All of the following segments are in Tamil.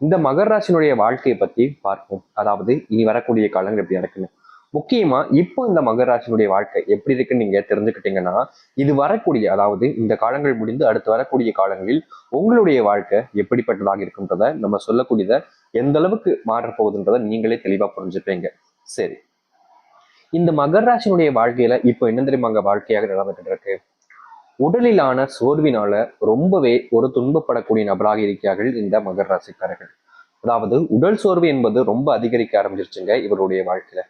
இந்த மகர ராசினுடைய வாழ்க்கையை பத்தி பார்ப்போம். அதாவது இனி வரக்கூடிய காலங்கள் எப்படி நடக்குன்னு. முக்கியமா இப்போ இந்த மகர ராசினுடைய வாழ்க்கை எப்படி இருக்குன்னு நீங்க தெரிஞ்சுக்கிட்டீங்கன்னா, இது வரக்கூடிய அதாவது இந்த காலங்கள் முடிந்து அடுத்து வரக்கூடிய காலங்களில் உங்களுடைய வாழ்க்கை எப்படிப்பட்டதாக இருக்குன்றத நம்ம சொல்லக்கூடியத எந்த அளவுக்கு மாறப் போகுதுன்றத நீங்களே தெளிவா புரிஞ்சுப்பீங்க. சரி, இந்த மகர ராசினுடைய வாழ்க்கையில இப்போ என்ன தெரியுமாங்க வாழ்க்கையாக நடந்துட்டு இருக்கு? உடலிலான சோர்வினால ரொம்பவே ஒரு துன்பப்படக்கூடிய நபராக இருக்கிறார்கள் இந்த மகர ராசிக்காரர்கள். அதாவது உடல் சோர்வு என்பது ரொம்ப அதிகரிக்க ஆரம்பிச்சிருச்சுங்க இவருடைய வாழ்க்கையில.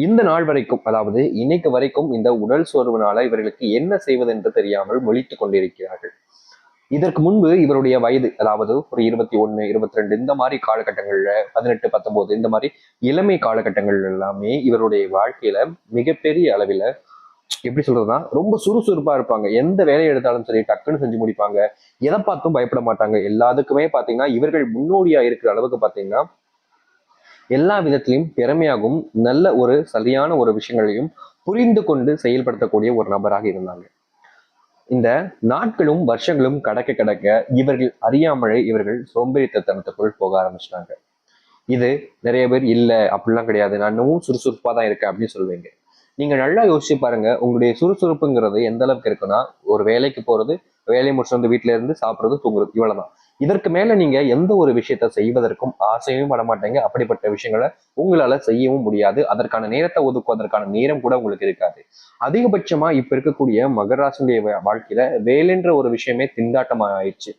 இந்த நாள் வரைக்கும், அதாவது இன்னைக்கு வரைக்கும் இந்த உடல் சோர்வுனால இவர்களுக்கு என்ன செய்வது என்று தெரியாமல் முழித்துக் கொண்டிருக்கிறார்கள். இதற்கு முன்பு இவருடைய வயது, அதாவது ஒரு 21, 22 இந்த மாதிரி காலகட்டங்கள்ல, 18, 19 இந்த மாதிரி இளமை காலகட்டங்கள் எல்லாமே இவருடைய வாழ்க்கையில மிகப்பெரிய அளவில எப்படி சொல்றதுன்னா ரொம்ப சுறுசுறுப்பா இருப்பாங்க. எந்த வேலையை எடுத்தாலும் சரி டக்குன்னு செஞ்சு முடிப்பாங்க. எதை பார்த்தும் பயப்பட மாட்டாங்க. எல்லாத்துக்குமே பாத்தீங்கன்னா இவர்கள் முன்னோடியா இருக்கிற அளவுக்கு பாத்தீங்கன்னா எல்லா விதத்திலையும் திறமையாகவும் நல்ல ஒரு சரியான ஒரு விஷயங்களையும் புரிந்து கொண்டு செயல்படுத்தக்கூடிய ஒரு நபராக இருந்தாங்க. இந்த நாட்களும் வருஷங்களும் கடக்க கடக்க இவர்கள் அறியாமலே இவர்கள் சோம்பேறித்தனத்துக்குள் போக ஆரம்பிச்சிட்டாங்க. இது நிறைய பேர் இல்ல அப்படிலாம் கிடையாது, நான் இன்னமும் சுறுசுறுப்பா தான் இருக்கேன் அப்படின்னு சொல்லுவீங்க. நீங்க நல்லா யோசிச்சு பாருங்க, உங்களுடைய சுறுசுறுப்புங்கிறது எந்த அளவுக்கு இருக்குன்னா, ஒரு வேலைக்கு போறது, வேலையை முடிச்சு வந்து வீட்டுல இருந்து சாப்பிடுறது, தூங்குறது, இவ்வளவுதான். இதற்கு மேல நீங்க எந்த ஒரு விஷயத்த செய்வதற்கும் ஆசையும் பட மாட்டேங்க. அப்படிப்பட்ட விஷயங்களை உங்களால செய்யவும் முடியாது. அதற்கான நேரத்தை ஒதுக்குவதற்கான நேரம் கூட உங்களுக்கு இருக்காது. அதிகபட்சமா இப்ப இருக்கக்கூடிய மகராசனுடைய வாழ்க்கையில வேலைன்ற ஒரு விஷயமே திண்டாட்டமா ஆயிடுச்சு.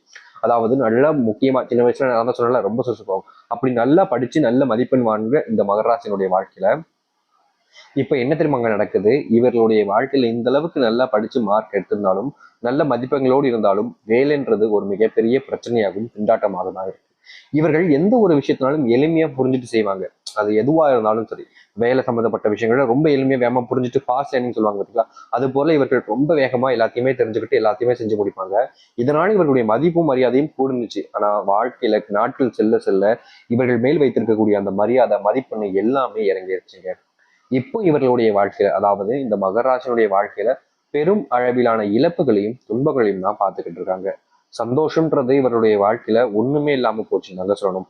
அதாவது நல்லா முக்கியமா சின்ன வயசுல நான் தான் சொன்னல ரொம்ப சுறுசுறுப்பாகும். அப்படி நல்லா படிச்சு நல்ல மதிப்பெண் வாங்க இந்த மகராசினுடைய வாழ்க்கையில இப்ப என்ன தெரியுமாங்க நடக்குது? இவர்களுடைய வாழ்க்கையில இந்த அளவுக்கு நல்லா படிச்சு மார்க் எடுத்திருந்தாலும், நல்ல மதிப்பெண்களோடு இருந்தாலும், வேலைன்றது ஒரு மிகப்பெரிய பிரச்சனையாகவும் திண்டாட்டமாக தான் இருக்கு. இவர்கள் எந்த ஒரு விஷயத்தினாலும் எளிமையா புரிஞ்சுட்டு செய்வாங்க. அது எதுவா இருந்தாலும் சரி. வேலை சம்பந்தப்பட்ட விஷயங்கள ரொம்ப எளிமையா வேகமா புரிஞ்சுட்டு ஃபாஸ்ட் லேர்னிங் சொல்லுவாங்க பார்த்தீங்களா? அது போல இவர்கள் ரொம்ப வேகமா எல்லாத்தையுமே தெரிஞ்சுக்கிட்டு எல்லாத்தையுமே செஞ்சு முடிப்பாங்க. இதனால இவர்களுடைய மதிப்பும் மரியாதையும் கூடுனுச்சு. ஆனா வாழ்க்கையில நாட்கள் செல்ல செல்ல இவர்கள் மேல் வைத்திருக்கக்கூடிய அந்த மரியாதை மதிப்பெண்ணு எல்லாமே இறங்கிருச்சுங்க. இப்போ இவர்களுடைய வாழ்க்கையில, அதாவது இந்த மகராசனுடைய வாழ்க்கையில பெரும் அளவிலான இழப்புகளையும் துன்பங்களையும் தான் பார்த்துக்கிட்டு இருக்காங்க. சந்தோஷம்ன்றது இவருடைய வாழ்க்கையில ஒண்ணுமே இல்லாம போச்சு நாங்க சொல்லணும்.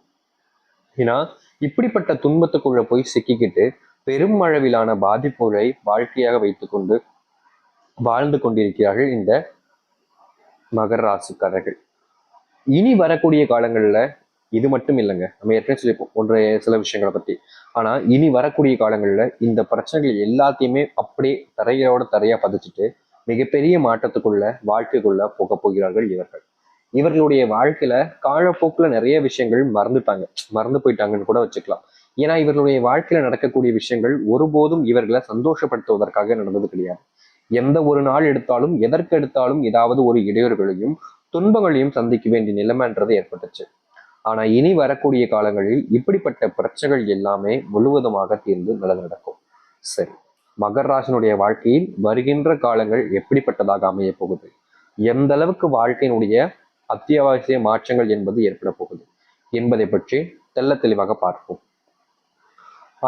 ஏன்னா இப்படிப்பட்ட துன்பத்துக்குள்ள போய் சிக்கிக்கிட்டு பெரும் அளவிலான பாதிப்புகளை வாழ்க்கையாக வைத்துக்கொண்டு வாழ்ந்து கொண்டிருக்கிறார்கள் இந்த மகர ராசிக்காரர்கள். இனி வரக்கூடிய காலங்கள்ல இது மட்டும் இல்லைங்க, நம்ம ஏற்கனவே சொல்லிப்போம் ஒன்றைய சில விஷயங்களை பத்தி. ஆனா இனி வரக்கூடிய காலங்கள்ல இந்த பிரச்சனைகள் எல்லாத்தையுமே அப்படியே தரையோட தரையா பதிச்சுட்டு மிகப்பெரிய மாற்றத்துக்குள்ள வாழ்க்கைக்குள்ள போக போகிறார்கள் இவர்கள். இவர்களுடைய வாழ்க்கையில காலப்போக்குல நிறைய விஷயங்கள் மறந்து போயிட்டாங்கன்னு கூட வச்சுக்கலாம். ஏன்னா இவர்களுடைய வாழ்க்கையில நடக்கக்கூடிய விஷயங்கள் ஒருபோதும் இவர்களை சந்தோஷப்படுத்துவதற்காக நடந்தது கிடையாது. எந்த ஒரு நாள் எடுத்தாலும் எதற்கு எடுத்தாலும் ஏதாவது ஒரு இடையூறுகளையும் துன்பங்களையும் சந்திக்க வேண்டிய நிலைமைன்றது ஏற்பட்டுச்சு. ஆனா இனி வரக்கூடிய காலங்களில் இப்படிப்பட்ட பிரச்சனைகள் எல்லாமே முழுவதுமாக தீர்ந்து நல்லது நடக்கும். சரி, மகர ராசினுடைய வாழ்க்கையில் வருகின்ற காலங்கள் எப்படிப்பட்டதாக அமைய போகுது, எந்த அளவுக்கு வாழ்க்கையினுடைய அத்தியாவசிய மாற்றங்கள் என்பது ஏற்பட போகுது என்பதை பற்றி தெள்ள தெளிவாக பார்ப்போம்.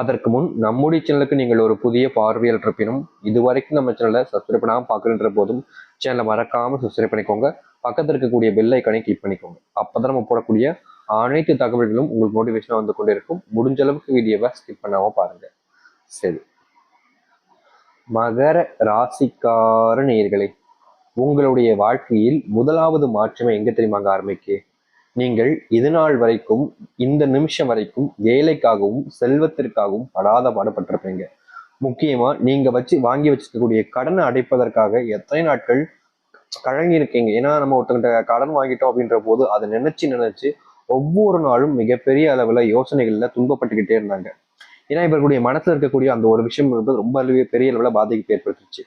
அதற்கு முன் நம்முடைய சேனலுக்கு நீங்கள் ஒரு புதிய பார்வையாளர் இருப்பினும் இதுவரைக்கும் நம்ம சேனலை சப்ஸ்கிரைப் பண்ணாமல் பார்க்குற போதும் சேனலை மறக்காம சப்ஸ்கிரைப் பண்ணிக்கோங்க. பக்கத்தில் இருக்கக்கூடிய பெல் ஐக்கானை கிளிக் பண்ணிக்கோங்க. அப்பதான் நம்ம போடக்கூடிய அனைத்து தகவல்களும் உங்களுக்கு மோட்டிவேஷனாக வந்து கொண்டே இருக்கும். முடிஞ்ச அளவுக்கு வீடியோவை ஸ்கிப் பண்ணாம பாருங்க. சரி, மகர ராசிக்கார நேயர்களே, உங்களுடைய வாழ்க்கையில் முதலாவது மாற்றமே எங்க தெரியுமாங்க ஆரம்பிக்கு? நீங்கள் இது நாள் வரைக்கும் இந்த நிமிஷம் வரைக்கும் வேலைக்காகவும் செல்வத்திற்காகவும் படாத பாடுபட்டிருப்பீங்க. முக்கியமா நீங்க வாங்கி வச்சிருக்கக்கூடிய கடனை அடைப்பதற்காக எத்தனை நாட்கள் கழங்கி இருக்கீங்க. ஏன்னா நம்ம ஒருத்தங்கிட்ட கடன் வாங்கிட்டோம் அப்படின்ற போது அதை நினைச்சு ஒவ்வொரு நாளும் மிகப்பெரிய அளவுல யோசனைகள்ல துன்பப்பட்டுக்கிட்டே இருந்தாங்க. ஏன்னா இவர்களுடைய மனசுல இருக்கக்கூடிய அந்த ஒரு விஷயம் என்பது ரொம்ப பெரிய அளவுல பாதிப்பு ஏற்படுத்துச்சு.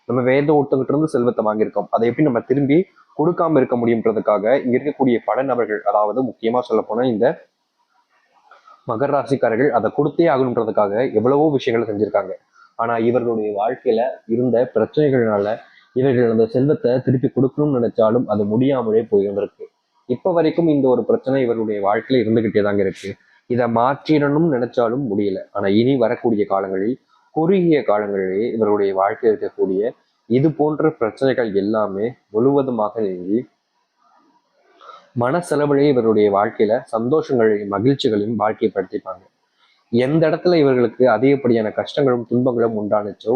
நம்ம வேத ஒருத்தங்கிட்ட இருந்து செல்வத்தை வாங்கியிருக்கோம், அதை எப்படி நம்ம திரும்பி கொடுக்காம இருக்க முடியுன்றதுக்காக இங்க இருக்கக்கூடிய பல நபர்கள், அதாவது முக்கியமா சொல்ல போனா இந்த மகர ராசிக்காரர்கள் அதை கொடுத்தே ஆகணுன்றதுக்காக எவ்வளவோ விஷயங்களை செஞ்சிருக்காங்க. ஆனா இவர்களுடைய வாழ்க்கையில இருந்த பிரச்சனைகள்னால இவர்கள் அந்த செல்வத்தை திருப்பி கொடுக்கணும்னு நினைச்சாலும் அது முடியாமலே போயிருந்திருக்கு. இப்ப வரைக்கும் இந்த ஒரு பிரச்சனை இவர்களுடைய வாழ்க்கையில இருந்துகிட்டே தாங்க இருக்கு. இதை மாற்றிடணும்னு நினைச்சாலும் முடியல. ஆனா இனி வரக்கூடிய காலங்களில், குறுகிய காலங்களிலேயே இவருடைய வாழ்க்கையில் இருக்கக்கூடிய இது போன்ற பிரச்சனைகள் எல்லாமே முழுவதுமாக நீங்கி மனசெலவுலேயே இவருடைய வாழ்க்கையில சந்தோஷங்களையும் மகிழ்ச்சிகளையும் வாழ்க்கைப்படுத்திப்பாங்க. எந்த இடத்துல இவர்களுக்கு அதிகப்படியான கஷ்டங்களும் துன்பங்களும் உண்டானுச்சோ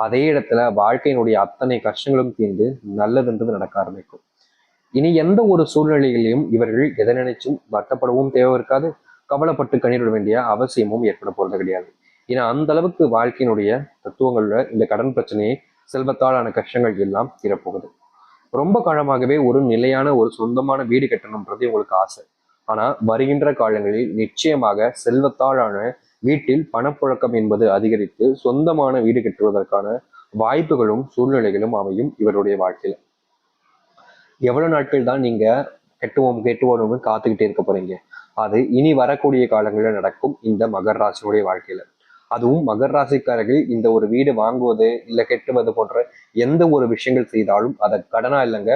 அதே இடத்துல வாழ்க்கையினுடைய அத்தனை கஷ்டங்களும் தீர்ந்து நல்லதுன்றது நடக்க ஆரம்பிக்கும். இனி எந்த ஒரு சூழ்நிலையிலையும் இவர்கள் எதை நினைச்சும் வருத்தப்படவும் தேவை இருக்காது, கவலைப்பட்டு கண்ணீர் விட வேண்டிய அவசியமும் ஏற்பட போறது கிடையாது. ஏன்னா அந்த அளவுக்கு வாழ்க்கையினுடைய தத்துவங்கள்ல இந்த கடன் பிரச்சனையை, செல்வத்தாலான கஷ்டங்கள் எல்லாம் தீரப்போகுது. ரொம்ப காலமாகவே ஒரு நிலையான ஒரு சொந்தமான வீடு கட்டணும்ன்றது உங்களுக்கு ஆசை. ஆனா வருகின்ற காலங்களில் நிச்சயமாக செல்வத்தாலான வீட்டில் பணப்புழக்கம் என்பது அதிகரித்து சொந்தமான வீடு கட்டுவதற்கான வாய்ப்புகளும் சூழ்நிலைகளும் அமையும் இவருடைய வாழ்க்கையில. எவ்வளவு நாட்கள் தான் நீங்க கெட்டுவோம்னு காத்துக்கிட்டே இருக்க போறீங்க? அது இனி வரக்கூடிய காலங்களில் நடக்கும் இந்த மகர ராசியுடைய வாழ்க்கையில. அதுவும் மகர ராசிக்காரர்கள் இந்த ஒரு வீடு வாங்குவது இல்லை கெட்டுவது போன்ற எந்த ஒரு விஷயங்கள் செய்தாலும் அதை கடனா இல்லைங்க,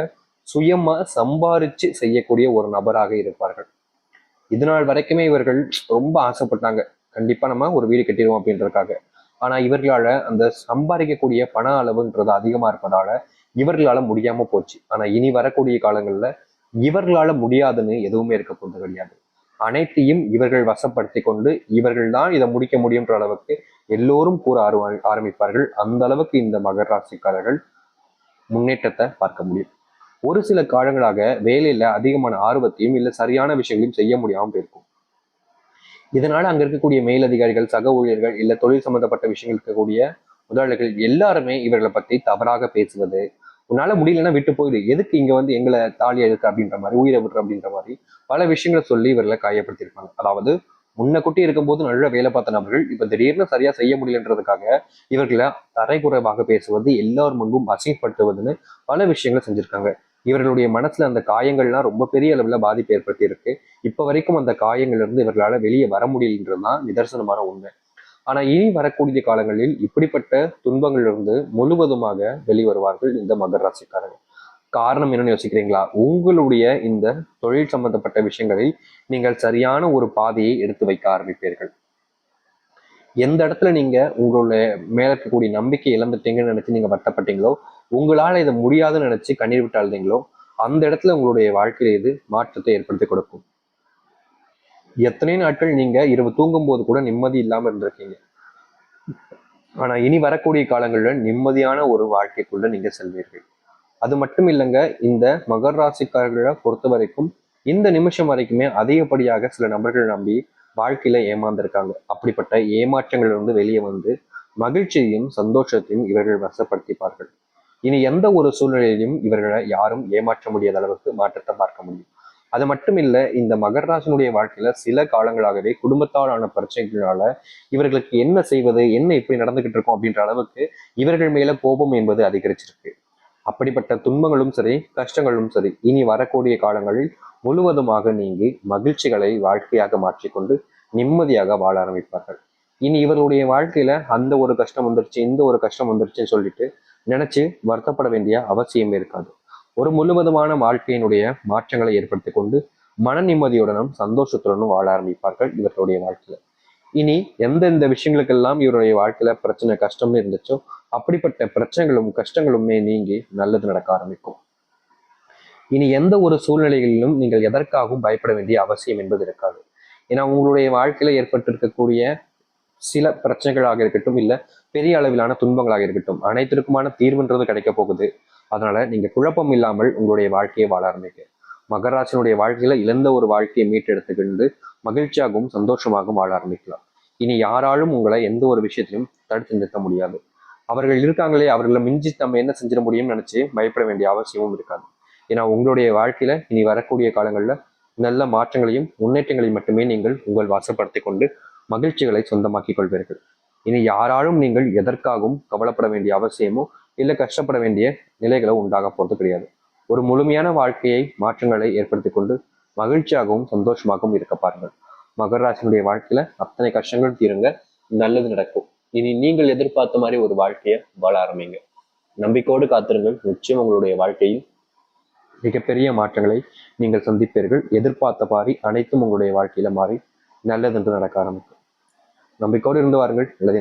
சுயமா சம்பாரிச்சு செய்யக்கூடிய ஒரு நபராக இருப்பார்கள். இதனால் வரைக்குமே இவர்கள் ரொம்ப ஆசைப்பட்டாங்க, கண்டிப்பா நம்ம ஒரு வீடு கட்டிடுவோம் அப்படின்றதுக்காக. ஆனா இவர்களால அந்த சம்பாதிக்கக்கூடிய பண அளவுன்றது அதிகமா இருப்பதால இவர்களால முடியாம போச்சு. ஆனா இனி வரக்கூடிய காலங்கள்ல இவர்களால முடியாதுன்னு எதுவுமே இருக்க போறது கிடையாது. அனைத்தையும் இவர்கள் வசப்படுத்தி கொண்டு இவர்கள் தான் இதை முடிக்க முடியுன்ற அளவுக்கு எல்லோரும் கூற ஆரம்பிப்பார்கள். அந்த அளவுக்கு இந்த மகர ராசிக்காரர்கள் முன்னேற்றத்தை பார்க்க முடியும். ஒரு சில காலங்களாக வேலையில அதிகமான ஆர்வத்தையும் இல்லை சரியான விஷயங்களையும் செய்ய முடியாம போயிருக்கும். இதனால அங்க இருக்கக்கூடிய மேலதிகாரிகள், சக ஊழியர்கள், இல்ல தொழில் சம்பந்தப்பட்ட விஷயங்கள் இருக்கக்கூடிய முதலாளிகள் எல்லாருமே இவர்களை பத்தி தவறாக பேசுவது, உன்னால முடியலன்னா விட்டு போயிடு, எதுக்கு இங்க வந்து எங்களை தாலியா இருக்கு அப்படின்ற மாதிரி, உயிரை விடுற அப்படின்ற மாதிரி பல விஷயங்களை சொல்லி இவர்களை காயப்படுத்தியிருப்பாங்க. அதாவது முன்ன குட்டி இருக்கும்போது நல்ல வேலை பார்த்த நபர்கள் இப்ப திடீர்னு சரியா செய்ய முடியலன்றதுக்காக இவர்களை தரைக்குறைவாக பேசுவது, எல்லார் முன்பும் அசிங்கப்படுத்துவதுன்னு பல விஷயங்களை செஞ்சிருக்காங்க. இவர்களுடைய மனசுல அந்த காயங்கள்லாம் ரொம்ப பெரிய அளவுல பாதிப்பு ஏற்படுத்தி இருக்கு. இப்ப வரைக்கும் அந்த காயங்கள்ல இருந்து இவர்களால வெளியே வர முடியலன்றதுதான் நிதர்சனமான உண்மை. ஆனா இனி வரக்கூடிய காலங்களில் இப்படிப்பட்ட துன்பங்களிலிருந்து முழுவதுமாக வெளிவருவார்கள் இந்த மகர ராசிக்காரர்கள். காரணம் என்னன்னு யோசிக்கிறீங்களா? உங்களுடைய இந்த தொழில் சம்பந்தப்பட்ட விஷயங்களில் நீங்கள் சரியான ஒரு பாதையை எடுத்து வைக்க ஆரம்பிப்பீர்கள். எந்த இடத்துல நீங்க உங்களுடைய மேல இருக்கக்கூடிய நம்பிக்கை இழந்துட்டீங்கன்னு நினைச்சு நீங்க வருத்தப்பட்டீங்களோ, உங்களால இதை முடியாதுன்னு நினைச்சு கண்ணீர் விட்டு அழுதீங்களோ, அந்த இடத்துல உங்களுடைய வாழ்க்கையில இது மாற்றத்தை ஏற்படுத்தி கொடுக்கும். எத்தனை நாட்கள் நீங்க இரவு தூங்கும் போது கூட நிம்மதி இல்லாம இருந்திருக்கீங்க. ஆனா இனி வரக்கூடிய காலங்களில் நிம்மதியான ஒரு வாழ்க்கைக்குள்ள நீங்க செல்வீர்கள். அது மட்டும் இல்லைங்க, இந்த மகர ராசிக்காரர்களை பொறுத்த வரைக்கும் இந்த நிமிஷம் வரைக்குமே அதிகப்படியாக சில நபர்கள் நம்பி வாழ்க்கையில ஏமாந்திருக்காங்க. அப்படிப்பட்ட ஏமாற்றங்களிலிருந்து வெளியே வந்து மகிழ்ச்சியையும் சந்தோஷத்தையும் இவர்கள் வசப்படுத்திப்பார்கள். இனி எந்த ஒரு சூழ்நிலையிலும் இவர்களை யாரும் ஏமாற்ற முடியாத அளவுக்கு மாற்றத்தை பார்க்க முடியும். அது மட்டும் இல்ல, இந்த மகர ராசினுடைய வாழ்க்கையில சில காலங்களாகவே குடும்பத்தாலான பிரச்சனைகளால இவர்களுக்கு என்ன செய்வது, என்ன இப்படி நடந்துகிட்டு இருக்கோம் அப்படின்ற அளவுக்கு இவர்கள் மேல கோபம் என்பது அதிகரிச்சிருக்கு. அப்படிப்பட்ட துன்பங்களும் சரி, கஷ்டங்களும் சரி, இனி வரக்கூடிய காலங்களில் முழுவதுமாக நீங்கி மகிழ்ச்சிகளை வாழ்க்கையாக மாற்றிக்கொண்டு நிம்மதியாக வாழ ஆரம்பிப்பார்கள். இனி இவருடைய வாழ்க்கையில அந்த ஒரு கஷ்டம் வந்துருச்சு, இந்த ஒரு கஷ்டம் வந்துருச்சுன்னு சொல்லிட்டு நினைச்சு வருத்தப்பட வேண்டிய அவசியம் இருக்காது. ஒரு முழுவதுமான வாழ்க்கையினுடைய மாற்றங்களை ஏற்படுத்தி கொண்டு மன நிம்மதியுடனும் சந்தோஷத்துடனும் வாழ ஆரம்பிப்பார்கள் இவர்களுடைய வாழ்க்கையில. இனி எந்தெந்த விஷயங்களுக்கெல்லாம் இவருடைய வாழ்க்கையில பிரச்சனை கஷ்டம்னு இருந்துச்சோ அப்படிப்பட்ட பிரச்சனைகளும் கஷ்டங்களுமே நீங்கி நல்லது நடக்க ஆரம்பிக்கும். இனி எந்த ஒரு சூழ்நிலைகளிலும் நீங்கள் எதற்காகவும் பயப்பட வேண்டிய அவசியம் என்பது இருக்காது. ஏன்னா உங்களுடைய வாழ்க்கையில ஏற்பட்டிருக்கக்கூடிய சில பிரச்சனைகளாக இருக்கட்டும், இல்ல பெரிய அளவிலான துன்பங்களாக இருக்கட்டும், அனைத்திற்குமான தீர்வுன்றது கிடைக்க போகுது. அதனால நீங்க குழப்பம் இல்லாமல் உங்களுடைய வாழ்க்கையை வாழ ஆரம்பிக்க. மகராசினுடைய வாழ்க்கையில இழந்த ஒரு வாழ்க்கையை மீட்டெடுத்துக்கிண்டு மகிழ்ச்சியாகவும் சந்தோஷமாகவும் வாழ ஆரம்பிக்கலாம். இனி யாராலும் உங்களை எந்த ஒரு விஷயத்திலும் தடுத்து நிறுத்த முடியாது. அவர்கள் இருக்காங்களே, அவர்களை மிஞ்சி நம்ம என்ன செஞ்சிட முடியும்னு நினைச்சு பயப்பட வேண்டிய அவசியமும் இருக்காது. ஏன்னா உங்களுடைய வாழ்க்கையில இனி வரக்கூடிய காலங்கள்ல நல்ல மாற்றங்களையும் முன்னேற்றங்களையும் மட்டுமே நீங்கள் உங்கள் வசப்படுத்தி கொண்டு மகிழ்ச்சிகளை சொந்தமாக்கிக் கொள்வீர்கள். இனி யாராலும் நீங்கள் எதற்காகவும் கவலைப்பட வேண்டிய அவசியமோ இல்லை கஷ்டப்பட வேண்டிய நிலைகளோ உண்டாக போறது கிடையாது. ஒரு முழுமையான வாழ்க்கையை மாற்றங்களை ஏற்படுத்தி கொண்டு மகிழ்ச்சியாகவும் சந்தோஷமாகவும் இருக்க பாருங்கள். மகர ராசினுடைய வாழ்க்கையில அத்தனை கஷ்டங்கள் தீருங்க, நல்லது நடக்கும். இனி நீங்கள் எதிர்பார்த்த மாதிரி ஒரு வாழ்க்கையை வாழ ஆரம்பிங்க. நம்பிக்கையோடு காத்திருங்கள், நிச்சயம் உங்களுடைய வாழ்க்கையில் மிகப்பெரிய மாற்றங்களை நீங்கள் சந்திப்பீர்கள். எதிர்பார்த்த பாரி அனைத்தும் உங்களுடைய வாழ்க்கையில மாறி நல்லதென்று நடக்க ஆரம்பிக்கும். நம்பிக்கையோடு இருந்து வாருங்கள். நல்லது.